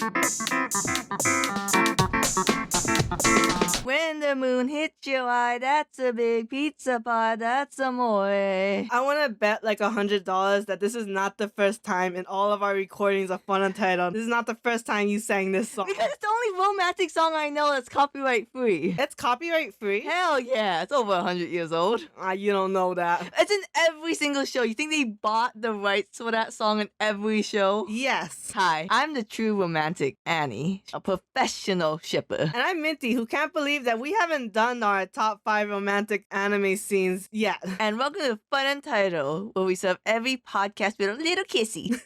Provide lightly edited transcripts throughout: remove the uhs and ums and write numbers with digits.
When the moon hits your eye, that's a big pizza pie, that's amore. I want to bet like $100 that this is not the first time in all of our recordings of Fun Untitled. This is not the first time you sang this song. Because it's the only romantic song I know that's copyright free. It's copyright free? Hell yeah, it's over 100 years old. You don't know that. It's in every single show. You think they bought the rights for that song in every show? Yes. Hi, I'm the true romantic, Annie, a professional shipper. And I'm Minty, who can't believe that we haven't done our top 5 romantic anime scenes yet. And welcome to Fun Untitled, where we serve every podcast with a little kissy.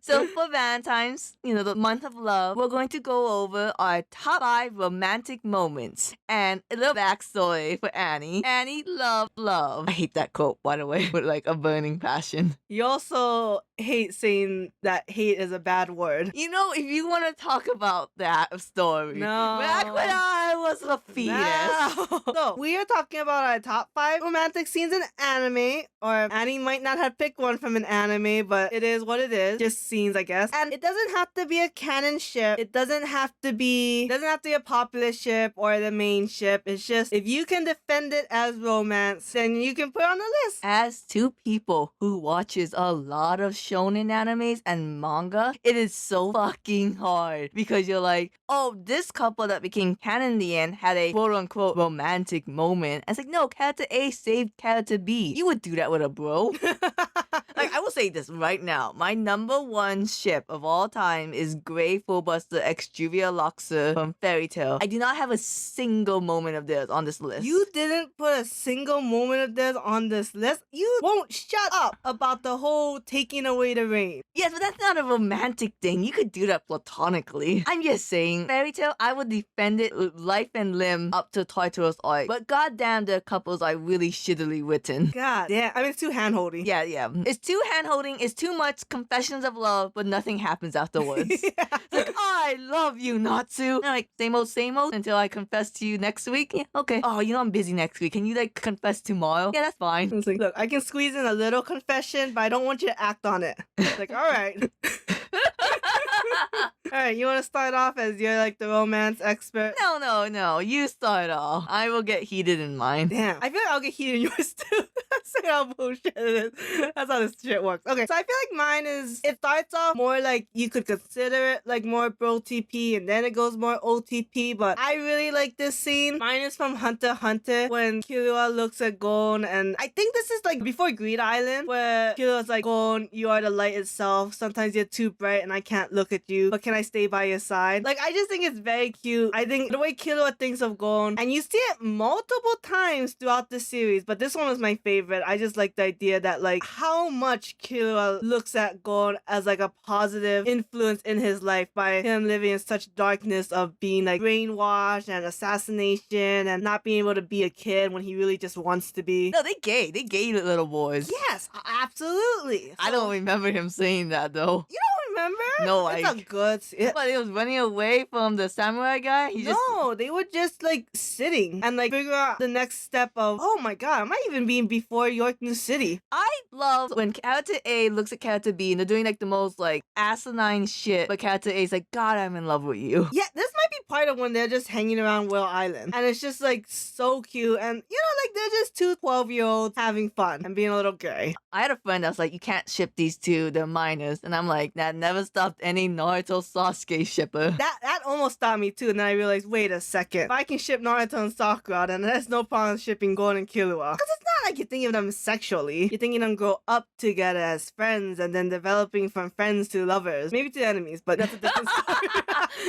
So for Valentine's, the month of love, we're going to go over our top 5 romantic moments. And a little backstory for Annie. Annie loved love. I hate that quote, by the way, with like a burning passion. You also hate saying that hate is a bad word. If you want to talk about that story. No. Back when I was a fetus. No. So, we are talking about our top 5 romantic scenes in anime, or Annie might not have picked one from an anime, but it is what it is. Just scenes, I guess. And it doesn't have to be a canon ship. It doesn't have to be a popular ship or the main ship. It's just, if you can defend it as romance, then you can put it on the list. As two people who watches a lot of shonen animes and manga, it is so fucking hard because you're like, oh, this couple that became canon in the end had a quote-unquote romantic moment. And it's like, no, character A saved character B. You would do that with a bro. Like, I will say this right now. My number 1 ship of all time is Grey Fullbuster X Juvia Loxer from Fairy Tail. I do not have a single moment of theirs on this list. You didn't put a single moment of theirs on this list? You won't shut up about the whole taking away the rain. Yes, but that's not a romantic thing. You could do that platonically. I'm just saying, Fairy Tail, I would defend it with life and limb up to Toitoro's arc. But goddamn, the couples are really shittily written. God damn, I mean, it's too hand-holding. Yeah. It's too hand-holding, it's too much confessions of love, but nothing happens afterwards. Yeah. It's like, I love you, Natsu. And I'm like, same old, until I confess to you next week? Yeah, okay. Oh, I'm busy next week. Can you, confess tomorrow? Yeah, that's fine. It's like, look, I can squeeze in a little confession, but I don't want you to act on it. It's like, all right. Alright, you want to start off as you're like the romance expert? No. You start off. I will get heated in mine. Damn. I feel like I'll get heated in yours too. That's like how bullshit it is. That's how this shit works. Okay, so I feel like mine is, it starts off more like you could consider it like more bro TP and then it goes more OTP, but I really like this scene. Mine is from Hunter x Hunter when Killua looks at Gon, and I think this is like before Greed Island where Killua's like, Gon, you are the light itself. Sometimes you're too bright and I can't look at you, but can I stay by your side? Like, I just think it's very cute. I think the way Killua thinks of Gon, and you see it multiple times throughout the series, but this one was my favorite. I just like the idea that like how much Killua looks at Gon as like a positive influence in his life by him living in such darkness of being like brainwashed and assassination and not being able to be a kid when he really just wants to be. No, they gay little boys. Yes, absolutely. So, I don't remember him saying that though. You don't remember? No, it's a good. But he was running away from the samurai guy? No, they were just like sitting and like figure out the next step of, oh my god, I might even be before York New City. I love when character A looks at character B and they're doing like the most like asinine shit, but character A is like, God, I'm in love with you. Yeah, this might be part of when they're just hanging around Whale Island. And it's just like so cute. And like they're just two 12-year-olds having fun and being a little gay. I had a friend that was like, you can't ship these two, they're minors. And I'm like, that never stopped any Naruto Sasuke shipper. That almost stopped me too. And then I realized, wait a second. If I can ship Naruto and Sakura, then there's no problem shipping Gon and Killua. Because it's not like you're thinking of them sexually. You're thinking them grow up together as friends and then developing from friends to lovers. Maybe to enemies, but that's a different story.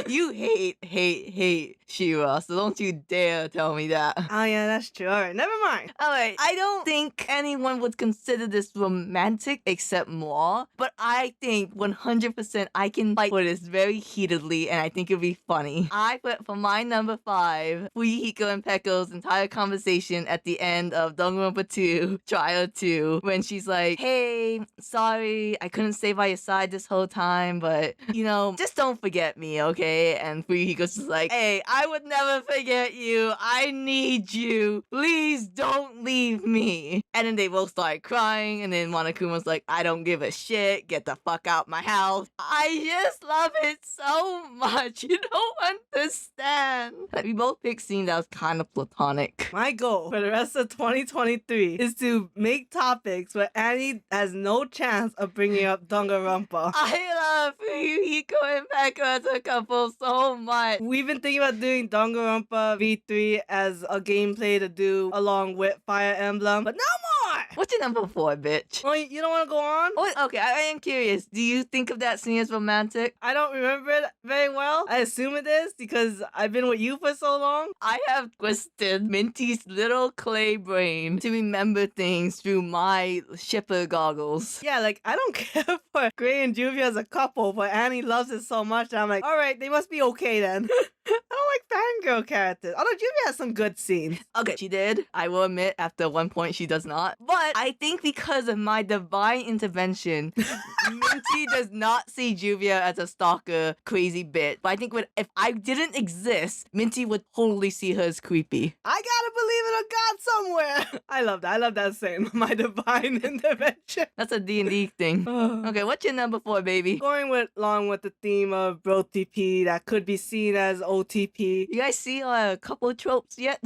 You hate Shira, so don't you dare tell me that. Oh yeah, that's true. Alright, never mind. Alright, I don't think anyone would consider this romantic except moi, but I think 100% I can fight for this very heatedly and I think it'd be funny. I put for my number 5, Fuyuhiko and Pekko's entire conversation at the end of Danganronpa 2, Trial 2, when she's like, hey, sorry, I couldn't stay by your side this whole time, but, just don't forget me, okay? And Fuyuhiko's just like, hey, I would never forget you. I need you. Please don't leave me. And then they both start crying, and then Monokuma's like, I don't give a shit. Get the fuck out my house. I just love it so much. You don't understand. Like, we both picked scenes that was kind of platonic. My goal for the rest of 2023 is to make topics where Annie has no chance of bringing up Danganronpa. I love Fuyuhiko and Peko as a couple so much. We've been thinking about doing Danganronpa V3 as a gameplay to do along with Fire Emblem, but no more! What's your number 4, bitch? Oh, you don't want to go on? Oh, okay, I am curious. Do you think of that scene as romantic? I don't remember it very well. I assume it is because I've been with you for so long. I have twisted Minty's little clay brain to remember things through my shipper goggles. Yeah, like, I don't care for Gray and Juvia as a couple, but Annie loves it so much that I'm like, alright, they must be okay then. I don't like fangirl characters. Although Juvia has some good scenes. Okay, she did. I will admit, after one point, she does not. But I think because of my divine intervention, Minty does not see Juvia as a stalker, crazy bitch. But I think if I didn't exist, Minty would totally see her as creepy. I gotta believe in a god somewhere. I love that. I love that saying. My divine intervention. That's a D&D thing. Okay, what's your number 4, baby? Going along with the theme of bro TP that could be seen as OTP. You guys see a couple tropes yet?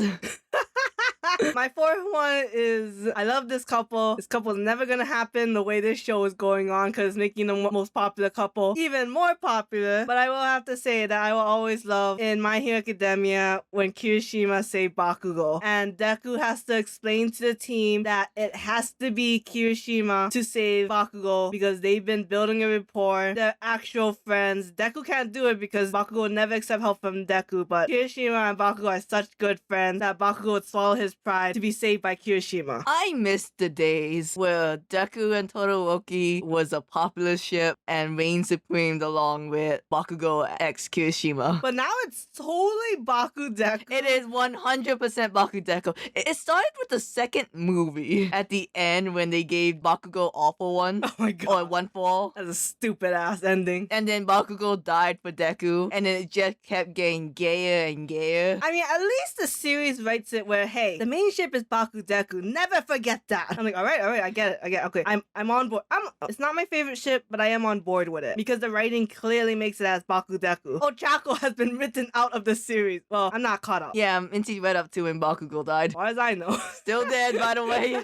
My fourth one is I love this couple. This couple is never gonna happen the way this show is going on because it's making the most popular couple even more popular. But I will have to say that I will always love in My Hero Academia when Kirishima say Bakugo and Deku has to explain to the team that it has to be Kirishima to save Bakugo because they've been building a rapport. They're actual friends. Deku can't do it because Bakugo will never accept help from Deku, but Kirishima and Bakugo are such good friends that Bakugo would swallow his pride to be saved by Kirishima. I miss the days where Deku and Todoroki was a popular ship and reigned supreme along with Bakugo x Kirishima. But now it's totally Baku Deku. It is 100% Baku Deku. It started with the second movie at the end when they gave Bakugo all for one. Oh my god. Or one for all. That's a stupid ass ending. And then Bakugo died for Deku. And then it just kept getting gayer and gayer. I mean, at least the series writes it where, hey, the main ship is Baku Deku. Never forget that. I'm like, alright, I get it. Okay, I'm on board. It's not my favorite ship, but I am on board with it. Because the writing clearly makes it as Baku Deku. Ochako has been written out of the series. Well, I'm not caught up. Yeah, Minty read up to when Bakugo died. As far as I know. Still dead, by the way.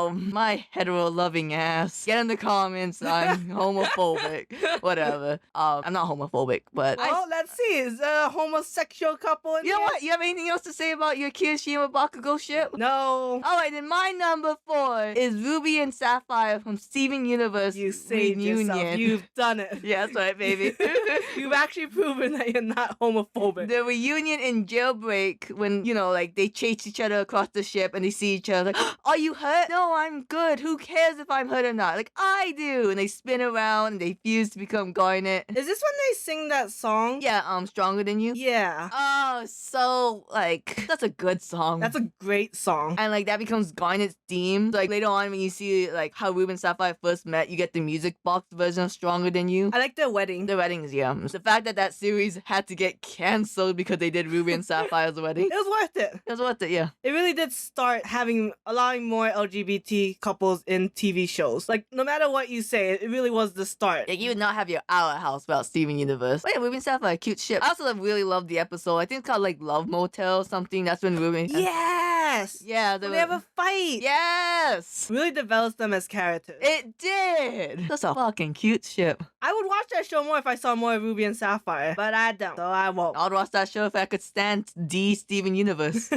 My hetero-loving ass. Get in the comments. I'm homophobic. Whatever. I'm not homophobic, but well, let's see. Is there a homosexual couple in You know here? what? You have anything else to say about your Kirishima Bakugo ship? No. Alright, then my number 4 is Ruby and Sapphire from Steven Universe You saved yourself. You've done it. Yeah, that's right, baby. You've actually proven that you're not homophobic. The reunion in Jailbreak when, they chase each other across the ship and they see each other like, are you hurt? No, I'm good. Who cares if I'm hurt or not? Like, I do. And they spin around and they fuse to become Garnet. Is this when they sing that song? Yeah, Stronger Than You. Yeah. Oh, so, that's a good song. That's a great song. And, that becomes Garnet's theme. Like, later on when you see, how Ruby and Sapphire first met, you get the music box version of Stronger Than You. I like their wedding. The weddings, yeah. The fact that series had to get cancelled because they did Ruby and Sapphire's wedding. It was worth it. It was worth it, yeah. It really did start allowing more LGBT couples in TV shows. Like, no matter what you say, it really was the start. Like, you would not have your Our House without Steven Universe. But yeah, Ruby and Sapphire, cute ship. I also really love the episode. I think it's called, Love Motel or something. That's when Ruby... Yes! Yeah. They have a fight! Yes! Really develops them as characters. It did! That's a fucking cute ship. I would watch that show more if I saw more Ruby and Sapphire, but I don't, so I won't. I'd watch that show if I could stand the Steven Universe.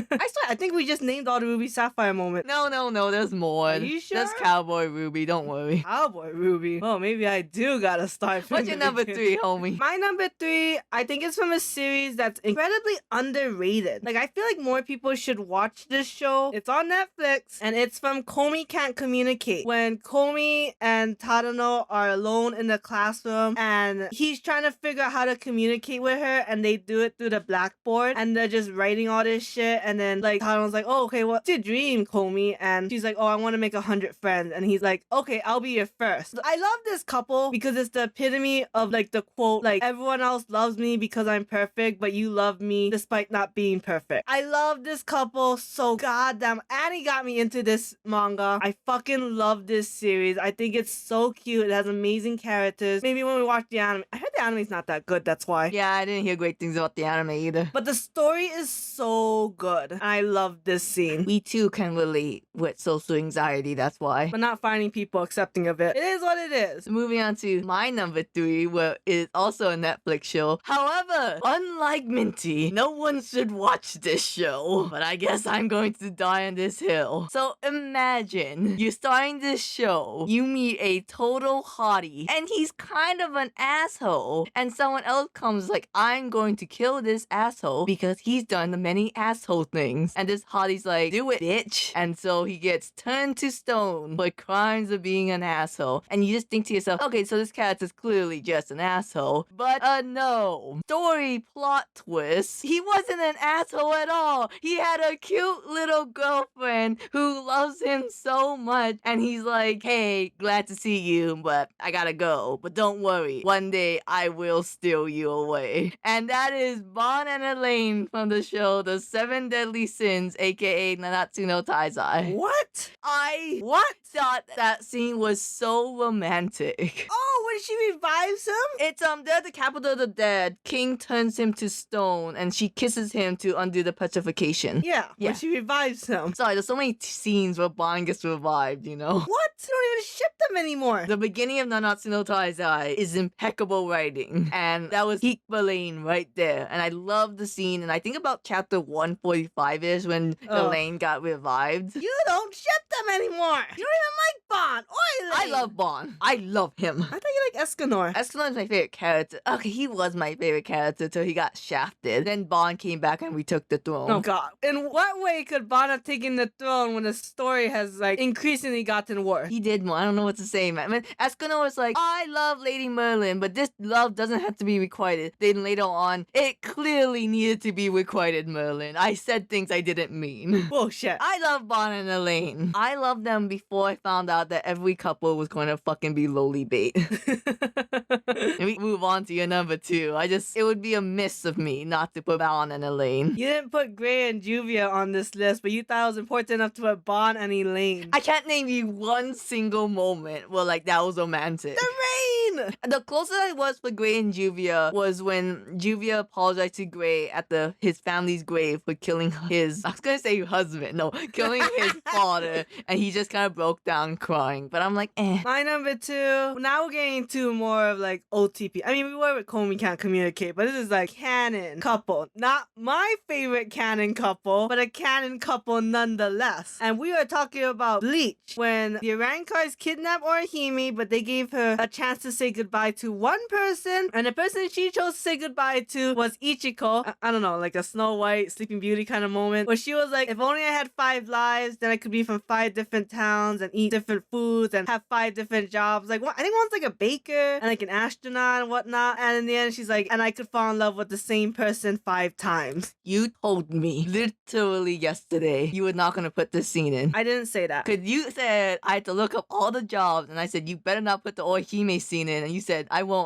I think we just named all the Ruby Sapphire moments. No, there's more. Are you sure? There's Cowboy Ruby, don't worry. Cowboy Ruby. Oh, maybe I do gotta start. What's your number 3, homie? My number 3, I think it's from a series that's incredibly underrated. I feel like more people should watch this show. It's on Netflix, and it's from Komi Can't Communicate. When Komi and Tadano are alone in the classroom, and he's trying to figure out how to communicate with her, and they do it through the blackboard, and they're just writing all this shit, and then like Tano's like, oh, okay, what's your dream, Komi? And she's like, oh, I want to make 100 friends, and he's like, okay, I'll be your first. I love this couple because it's the epitome of like the quote, like, everyone else loves me because I'm perfect, but you love me despite not being perfect. I love this couple so goddamn. Annie got me into this manga. I fucking love this series. I think it's so cute. It has amazing characters. Maybe when we watch the anime, I heard the anime's not that good, that's why. Yeah, I didn't hear great things about the anime either. But the story is so good. And I love this scene. We too can relate with social anxiety, that's why. But not finding people accepting of it. It is what it is. So moving on to my number 3, where it is also a Netflix show. However, unlike Minty, no one should watch this show. But I guess I'm going to die on this hill. So imagine you're starting this show, you meet a total hottie, and he's kind of an asshole. And someone else comes like, I'm going to kill this asshole because he's done the many asshole things. And this hottie's like, do it, bitch. And so he gets turned to stone for crimes of being an asshole. And you just think to yourself, okay, so this character's clearly just an asshole. But no. Story plot twist. He wasn't an asshole at all. He had a cute little girlfriend who loves him so much. And he's like, hey, glad to see you, but I gotta go. But don't worry, one day I will steal you away. And that is Bon and Elaine from the show The 7 Deadly Sins, aka Nanatsu no Taizai. What? I thought that scene was so romantic. Oh, when she revives him? It's they're at the capital of the dead. King turns him to stone and she kisses him to undo the petrification. Yeah, Yeah. when she revives him. Sorry, there's so many scenes where Bon gets revived, you know? What? You don't even ship them anymore. The beginning of Nanatsu no Taizai is impeccable writing, and that was peak Elaine right there. And I love the scene, and I think about chapter 145 is when Elaine got revived. You don't ship them anymore. You don't even like Bon or Elaine. I love Bon. I love him. I thought you like Escanor. Escanor's my favorite character. Okay, he was my favorite character till he got shafted. Then Bon came back and we took the throne. Oh god. In what way could Bon have taken the throne when the story has like increasingly gotten worse? He did more. I don't know what to say, man. I mean, Escanor was like, I love Lady Merlin, but this love doesn't have to be requited. Then later on, it clearly needed to be requited, Merlin. I said things I didn't mean. Bullshit. I love Bon and Elaine. I loved them before I found out that every couple was going to fucking be lowly bait. And we move on to your number 2. It would be a miss of me not to put Bon and Elaine. You didn't put Gray and Juvia on this list, but you thought it was important enough to put Bon and Elaine. I can't name you one single moment where like that was romantic. The rain! The closest I was for Gray and Juvia was when Juvia apologized to Gray at his family's grave for killing his, I was gonna say husband, no, killing his father, and he just kind of broke down crying. But I'm like, eh. My number 2. Now we're getting to more of like OTP. I mean, we were with Komi Can't Communicate, but this is like canon couple. Not my favorite canon couple, but a canon couple nonetheless. And we are talking about Bleach, when the Arankars kidnapped Orihime, but they gave her a chance to say goodbye to one person, and the person she chose to say goodbye to was Ichiko. I don't know, like a Snow White, Sleeping Beauty kind of moment, where she was like, if only I had 5 lives, then I could be from 5 different towns and eat different foods and have 5 different jobs. Like, I think one's like a baker and like an astronaut and whatnot. And in the end, she's like, and I could fall in love with the same person 5 times. You told me literally yesterday you were not gonna put this scene in. I didn't say that. Cause you said I had to look up all the jobs, and I said you better not put the Orihime scene in, and you said I won't.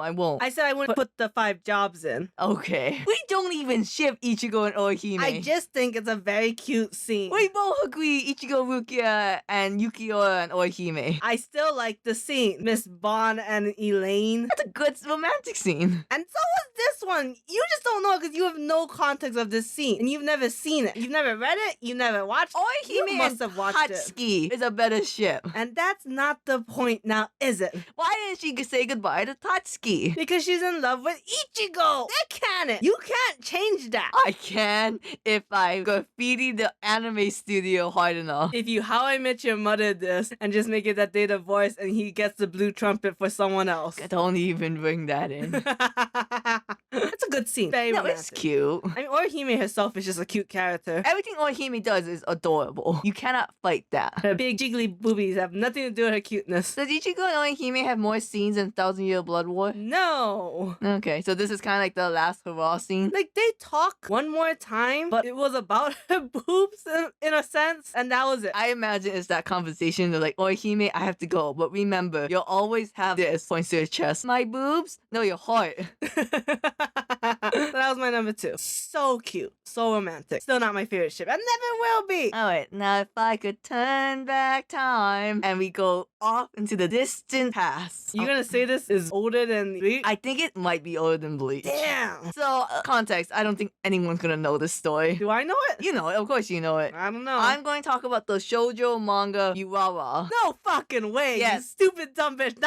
I said I wouldn't put the 5 jobs in. Okay. We don't even ship Ichigo and Orihime. I just think it's a very cute scene. We both agree Ichigo, Rukia, and Yukiora and Orihime. I still like the scene. Miss Bon and Elaine. That's a good romantic scene. And so was this one. You just don't know because you have no context of this scene. And you've never seen it. You've never read it. You never watched it. You Orihime must and have watched it. Tatsuki is a better ship. And that's not the point now, is it? Why didn't she say goodbye to Tatsuki? Because she's in love with Ichigo. They're canon. You can't change that. I can if I graffiti the anime studio hard enough. If you How I Met Your Mother this and just make it that they divorce and he gets the blue trumpet for someone else. Don't even bring that in. It's a good scene. Very No, romantic. it's cute. I mean, Orihime herself is just a cute character. Everything Orihime does is adorable. You cannot fight that. Her big jiggly boobies have nothing to do with her cuteness. Does Ichigo and Orihime have more scenes in Thousand Year Blood War? No. Okay, so this is kind of like the last hurrah scene. Like, they talk one more time, but it was about her boobs in a sense, and that was it. I imagine it's that conversation. They're like, Orihime, I have to go, but remember, you'll always have this, points to your chest. My boobs? No, your heart. That was my number 2. So cute. So romantic. Still not my favorite ship. And never will be. Alright, now if I could turn back time and we go off into the distant past. You gonna say this is older than Bleach? I think it might be older than Bleach. Damn. So, context, I don't think anyone's gonna know this story. Do I know it? You know it, of course you know it. I don't know. I'm going to talk about the shoujo manga Urawa. No fucking way. Yes. You stupid dumb bitch.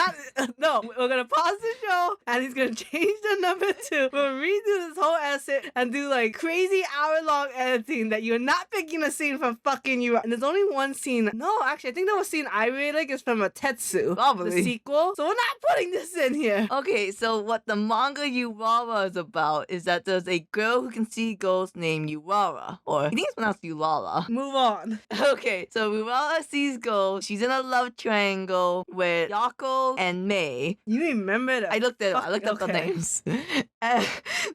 No, we're gonna pause the show and he's gonna change the number 2. We'll redo this whole essay and do like crazy hour-long editing that you're not picking a scene from fucking you. And there's only one scene. No, actually, I think the one scene I really like is from a Tetsu. Probably. The sequel. So we're not putting this in here. Okay, so what the manga Urawa is about is that there's a girl who can see ghosts named Urara. Or I think it's pronounced Urara. Move on. Okay, so Urara sees ghosts. She's in a love triangle with Yako and Mei. You remember that? I looked at I looked up the Okay. names. And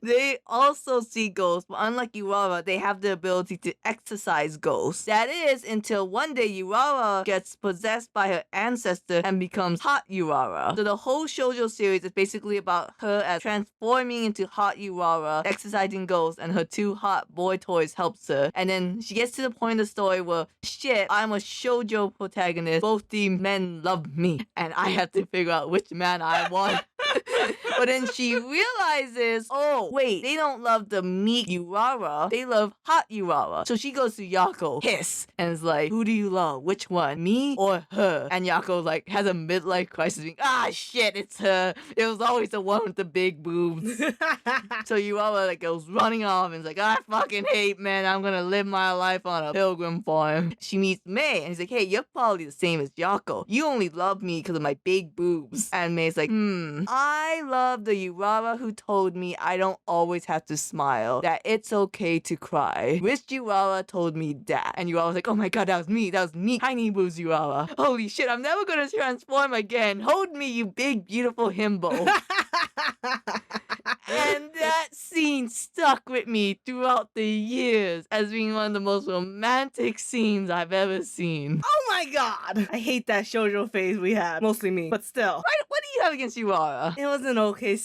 they also see ghosts, but unlike Urara, they have the ability to exorcise ghosts. That is until one day Urara gets possessed by her ancestor and becomes Hot Urara. So the whole shoujo series is basically about her as transforming into Hot Urara, exorcising ghosts, and her 2 hot boy toys helps her. And then she gets to the point of the story where, shit, I'm a shoujo protagonist. Both the men love me, and I have to figure out which man I want. But then she realizes, oh, wait, they don't love the meek Urara. They love Hot Urara. So she goes to Yako, hiss, and is like, who do you love? Which one? Me or her? And Yako, like, has a midlife crisis being, shit, it's her. It was always the one with the big boobs. So Urara, like, goes running off and is like, I fucking hate men. I'm gonna live my life on a pilgrim farm. She meets Mei, and he's like, hey, you're probably the same as Yako. You only love me because of my big boobs. And Mei's like, I love the Urara who told me I don't always have to smile, that it's okay to cry. Which Urara told me that? And Urara was like, oh my god, that was me, tiny boobs Urara. Holy shit, I'm never gonna transform again. Hold me, you big, beautiful himbo. And that scene stuck with me throughout the years as being one of the most romantic scenes I've ever seen. Oh my god! I hate that shoujo phase we had. Mostly me, but still. What do you have against Urara? It was an okay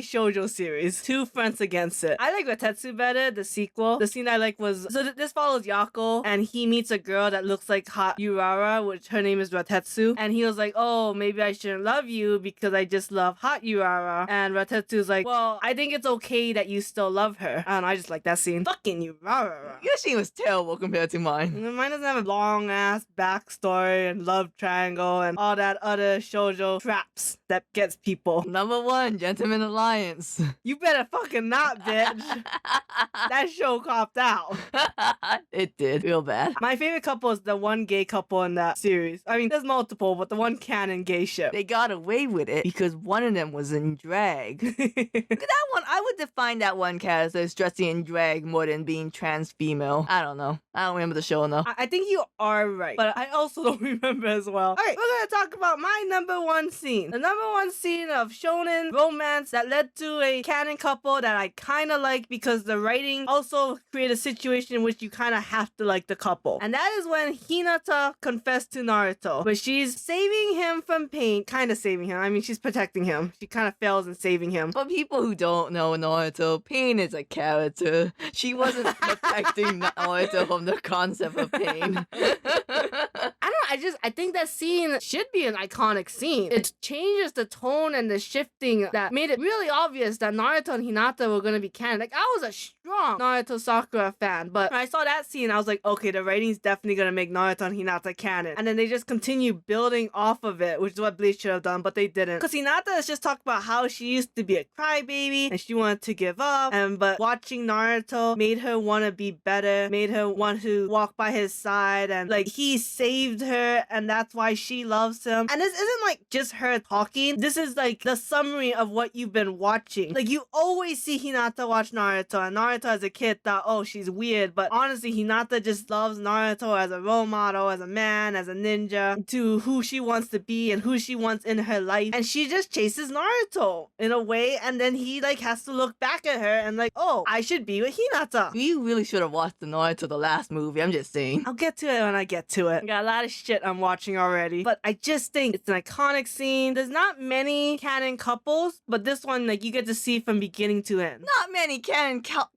shoujo series. 2 fronts against it. I like Ratetsu better, the sequel. The scene I like was, so this follows Yako, and he meets a girl that looks like Hot Urara, which her name is Ratetsu, and he was like, oh, maybe I shouldn't love you because I just love Hot Urara, and Ratetsu's like, well, I think it's okay that you still love her, and I just like that scene. Fucking Urara. Your scene was terrible compared to mine. Mine doesn't have a long ass backstory and love triangle and all that other shoujo traps that gets people. Number 1, Gentleman Alliance. You better fucking not, bitch. That show copped out. It did. Real bad. My favorite couple is the one gay couple in that series. I mean, there's multiple, but the one canon gay ship. They got away with it because one of them was in drag. That one, I would define that one character as dressing in drag more than being trans female. I don't know. I don't remember the show enough. I think you are right, but I also don't remember as well. Alright, we're gonna talk about my number 1 scene. The number 1 scene of shonen romance that led to a canon couple that I kinda like because the writing also created a situation in which you kinda have to like the couple. And that is when Hinata confessed to Naruto. But she's saving him from pain. Kinda saving him. I mean, she's protecting him. She kinda fails in saving him. For people who don't know Naruto, Pain is a character. She wasn't protecting Naruto from the concept of pain. I think that scene should be an iconic scene. It changes the tone and the shifting that made it really obvious that Naruto and Hinata were gonna be canon. Like, I was a strong Naruto Sakura fan, but when I saw that scene, I was like, okay, the writing's definitely gonna make Naruto and Hinata canon. And then they just continue building off of it, which is what Bleach should have done, but they didn't. Because Hinata is just talking about how she used to be a crybaby and she wanted to give up, but watching Naruto made her want to be better, made her want to walk by his side, and like, he saved her her, and that's why she loves him. And this isn't like just her talking. This is like the summary of what you've been watching. Like, you always see Hinata watch Naruto, and Naruto as a kid thought, oh, she's weird. But honestly, Hinata just loves Naruto as a role model, as a man, as a ninja, to who she wants to be and who she wants in her life. And she just chases Naruto in a way, and then he like has to look back at her and like, oh, I should be with Hinata. We really should have watched the Naruto the last movie. I'm just saying. I'll get to it when I get to it. I got a lot of shit I'm watching already, but I just think it's an iconic scene. There's not many canon couples, but this one, like, you get to see from beginning to end. Not many canon couples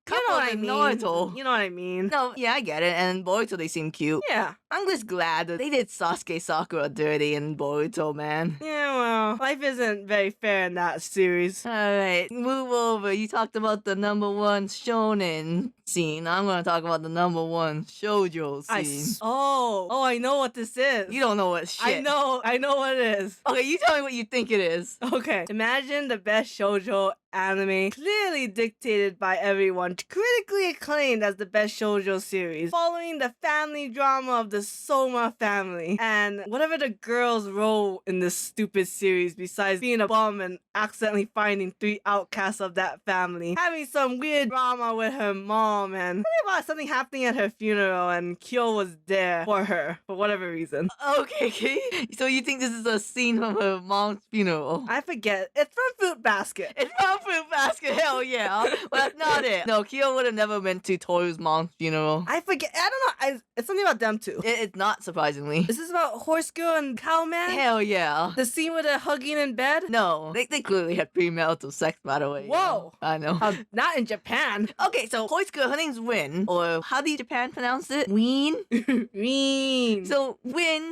in Naruto. You know what I mean? No, yeah, I get it. And Boruto, they seem cute. Yeah. I'm just glad that they did Sasuke Sakura dirty in Boruto, man. Yeah, well, life isn't very fair in that series. Alright, move over. You talked about the number one shonen scene. I'm gonna talk about the number one shoujo scene. Oh, I know what this is. You don't know what shit. I know what it is. Okay, you tell me what you think it is. Okay, imagine the best shoujo anime, clearly dictated by everyone, critically acclaimed as the best shoujo series, following the family drama of the Soma family, and whatever the girl's role in this stupid series besides being a bum and accidentally finding 3 outcasts of that family, having some weird drama with her mom, and something happening at her funeral, and Kyo was there for her for whatever reason. Okay. So you think this is a scene from her mom's funeral? I forget. It's from Fruit Basket. It's from Fruit Basket, hell yeah. Well, that's not it. No, Kyo would have never been to Toru's mom's funeral. I forget. I don't know. It's something about them too. It's not, surprisingly. Is this about Horse Girl and Cowman? Hell yeah. The scene where they're hugging in bed? No, they clearly had premarital sex, by the way. Whoa. I know. Not in Japan. Okay, so Horse Girl, her name's Win, or how do Japan pronounce it? Ween? Ween. So Ween,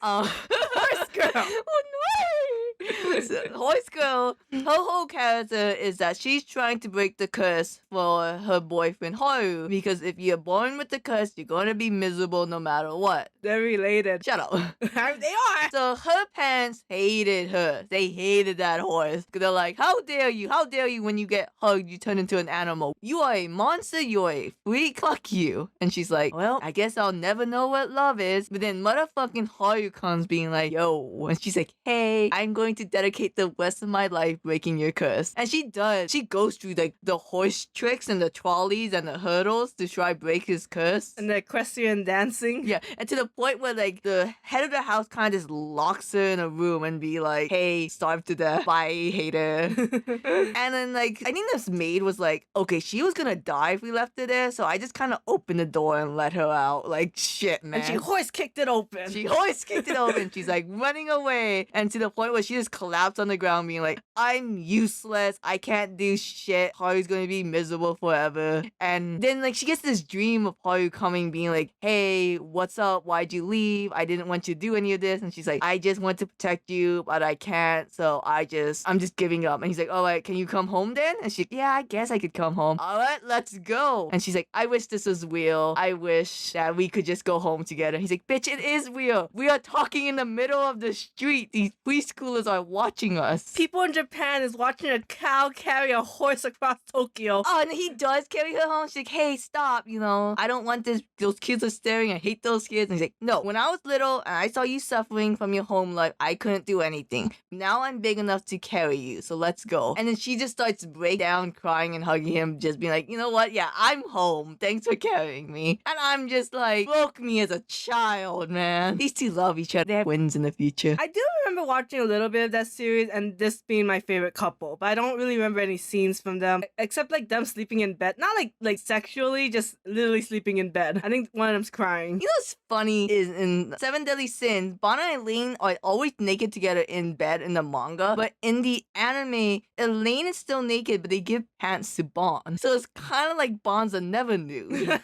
Horse Girl. Oh no! So, Horse Girl, her whole character is that she's trying to break the curse for her boyfriend Haru, because if you're born with the curse, you're gonna be miserable no matter what. They're related. Shut up. They are. So her parents hated her. They hated that horse. They're like, how dare you? How dare you when you get hugged, you turn into an animal? You are a monster. You're a freak. Fuck you. And she's like, well, I guess I'll never know what love is. But then motherfucking Haru comes being like, yo. And she's like, hey, I'm going to dedicate the rest of my life breaking your curse. And she does. She goes through like the horse tricks and the trolleys and the hurdles to try break his curse. And the equestrian dancing. Yeah. And to the point where like the head of the house kind of just locks her in a room and be like, hey, starve to death. Bye, hater. And then like, I think this maid was like, okay, she was gonna die if we left her there. So I just kind of opened the door and let her out. Like, shit, man. And she horse kicked it open. She horse kicked it open. She's like running away. And to the point where she just collapsed on the ground being like, I'm useless. I can't do shit. Haru's gonna be miserable forever. And then like she gets this dream of Haru coming being like, hey, what's up? Why'd you leave? I didn't want you to do any of this. And she's like, I just want to protect you, but I can't. So I'm just giving up. And he's like, all right, can you come home then? And she's like, yeah, I guess I could come home. All right, let's go. And she's like, I wish this was real. I wish that we could just go home together. He's like, bitch, it is real. We are talking in the middle of the street. These preschoolers are watching us. People in Japan is watching a cow carry a horse across Tokyo. Oh, and he does carry her home. She's like, hey, stop. You know, I don't want this. Those kids are staring. I hate those kids. And he's like, no, when I was little and I saw you suffering from your home life, I couldn't do anything. Now I'm big enough to carry you. So let's go. And then she just starts break down, crying and hugging him, just being like, you know what? Yeah, I'm home. Thanks for carrying me. And I'm just like, broke me as a child, man. These two love each other. They have twins in the future. I do remember watching a little bit of that series and this being my favorite couple, but I don't really remember any scenes from them except like them sleeping in bed. Not like sexually, just literally sleeping in bed. I think one of them's crying. You know what's funny is in Seven Deadly Sins, Bana and Elaine are always naked together in bed in the manga, but in the anime, Elaine is still naked, but they give pants to Bon. So it's kind of like Bon's are never nude. How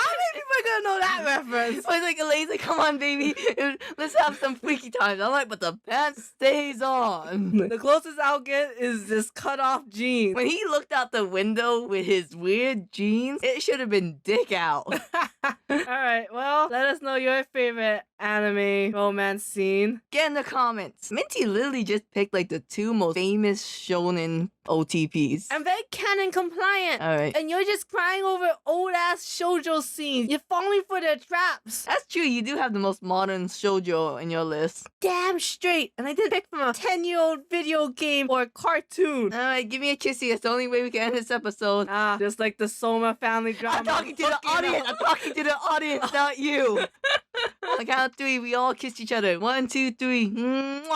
many people are gonna know that reference? So it's like Elaine's like, come on, baby, let's have some freaky times. I'm like, but the pants stays on. The closest I'll get is this cut off jeans. When he looked out the window with his weird jeans, it should have been dick out. Alright, well, let us know your favorite anime romance scene. Get in the comments. Minty literally just picked like the 2 most famous shonen OTPs. I'm very canon compliant. Alright. And you're just crying over old ass shoujo scenes. You're falling for their traps. That's true, you do have the most modern shoujo in your list. Damn straight. And I didn't pick from a 10-year-old video game or cartoon. Alright, give me a kissy. That's the only way we can end this episode. Just like the Soma family drama. I'm talking to the audience. I'm talking to the audience, not you. On the count of 3, we all kiss each other. 1, 2, 3. Mwah.